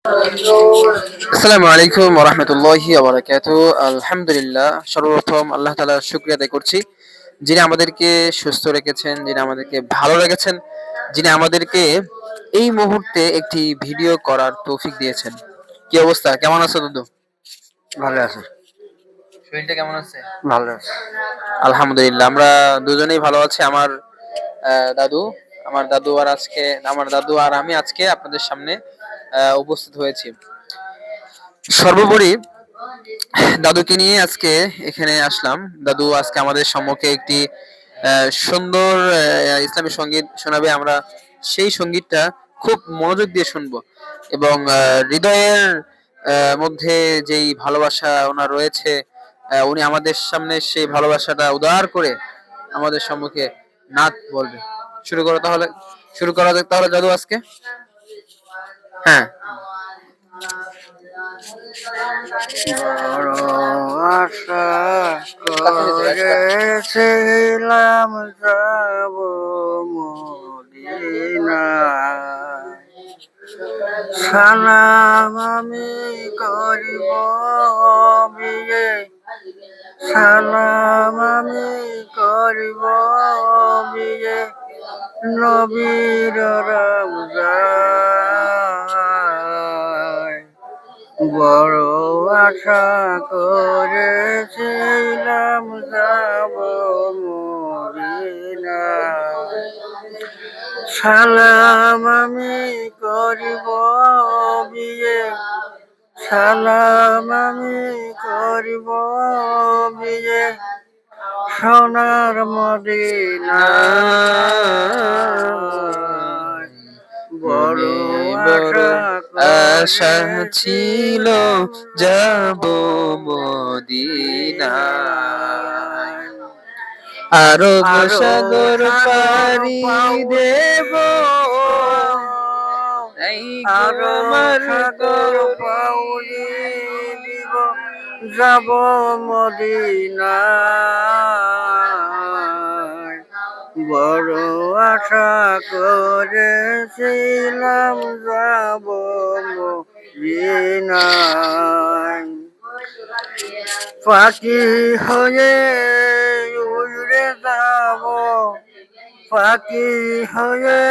আসসালামু আলাইকুম ওয়া রাহমাতুল্লাহি ওয়া বারাকাতুহু। আলহামদুলিল্লাহ, সর্বপ্রথম আল্লাহ তাআলার শুকরিয়া আদায় করছি, যিনি আমাদেরকে সুস্থ রেখেছেন, যিনি আমাদেরকে ভালো রেখেছেন, যিনি আমাদেরকে এই মুহূর্তে একটি ভিডিও করার তৌফিক দিয়েছেন। কি অবস্থা? কেমন আছো দুদু? ভালো আছে। শরীরটা কেমন আছে? ভালো আছে। আলহামদুলিল্লাহ, আমরা দুজনেই ভালো আছি। দাদু আমার দাদু আর আমি আজকে আপনাদের সামনে উপস্থিত হয়েছি। সর্বোপরি দাদুকে নিয়ে আজকে এখানে আসলাম। দাদু আজকে আমাদের সম্মুখে একটি সুন্দর ইসলামী সঙ্গীত শোনাবে। আমরা সেই সঙ্গীতটা খুব মনোযোগ দিয়ে শুনবো এবং হৃদয়ের মধ্যে যেই ভালোবাসা ওনার রয়েছে, উনি আমাদের সামনে সেই ভালোবাসাটা উদার করে আমাদের সম্মুখে নাত বলবে। শুরু করা যাক তাহলে দাদু আজকে। হ্যাঁ। বড় আশা করেছিলাম যাব মদিনা, সালাম আমি করিব বিয়ে, সালাম আমি করিব বিয়ে নবীর রওজায়। বড় আশা করেছিলাম যাব মদিনা, সালাম আমি করিব বিয়ে, সালাম আমি করিব বিয়ে সোনার মদিনা। বড় আশা ছিল যাব মদিনায়, আরব সাগর পাড়ি দেব, এই আমার পাউলি দিব, যাব মদিনায়। বড় আশা করেছিলাম যাব মদিনায়। পাখি হয়ে উড়ে যাব, পাখি হয়ে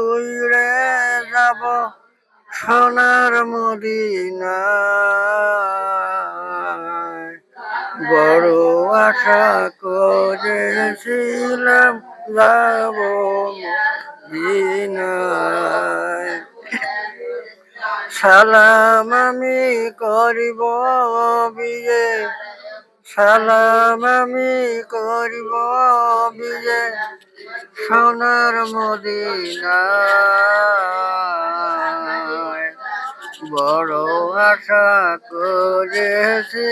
উড়ে যাব সোনার মদিনায়। বড় আশা করেছিলাম যাব মদিনায়, সালাম আমি করিব বিয়ে, সালাম আমি করিব বিয়ে সোনার মদিনায়। বড় আশা করেছিলাম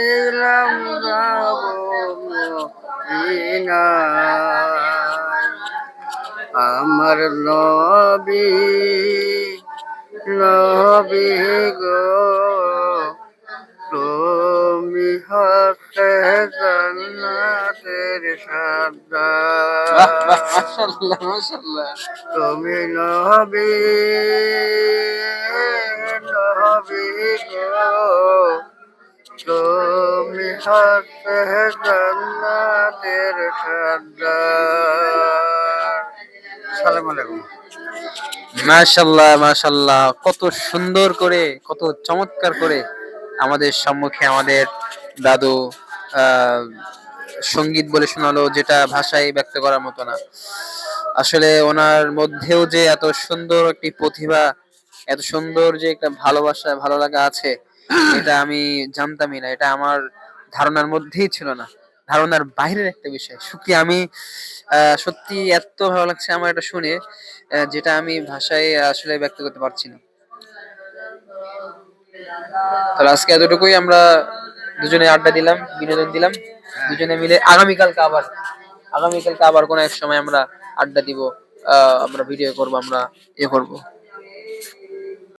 যাব মদিনায়। আমার নবী, নবী গো, তুমি হচ্ছে জান্নাতের বাহ বাহ, সর্দার। মাশাআল্লাহ মাশাআল্লাহ। তুমি নবী, নবী গো, তুমি হচ্ছে জান্নাতের সর্দার। সালাম আলাইকুম। মাশাআল্লাহ মাশাআল্লাহ, কত সুন্দর করে, কত চমৎকার করে আমাদের সম্মুখে আমাদের দাদু আহ, সঙ্গীত বলে শোনালো, যেটা ভাষায় ব্যক্ত করার মতো না। আসলে ওনার মধ্যেও যে এত সুন্দর একটি প্রতিভা, এত সুন্দর যে একটা ভালোবাসা ভালো লাগা আছে, এটা আমি জানতামই না। এটা আমার ধারণার মধ্যেই ছিল না, ধারণার বাইরের একটা বিষয়। শুক্রিয়া। আমি সত্যি এত ভালো লাগছে আমার এটা শুনে, যেটা আমি ভাষায় আসলে ব্যক্ত করতে পারছি না। তাহলে আজকে এতটুকুই। আমরা দুজনে আড্ডা দিলাম, বিনোদন দিলাম দুজনে মিলে। আগামীকালকে আবার কোনো এক সময় আমরা আড্ডা দিব, আমরা ভিডিও করব, আমরা করব।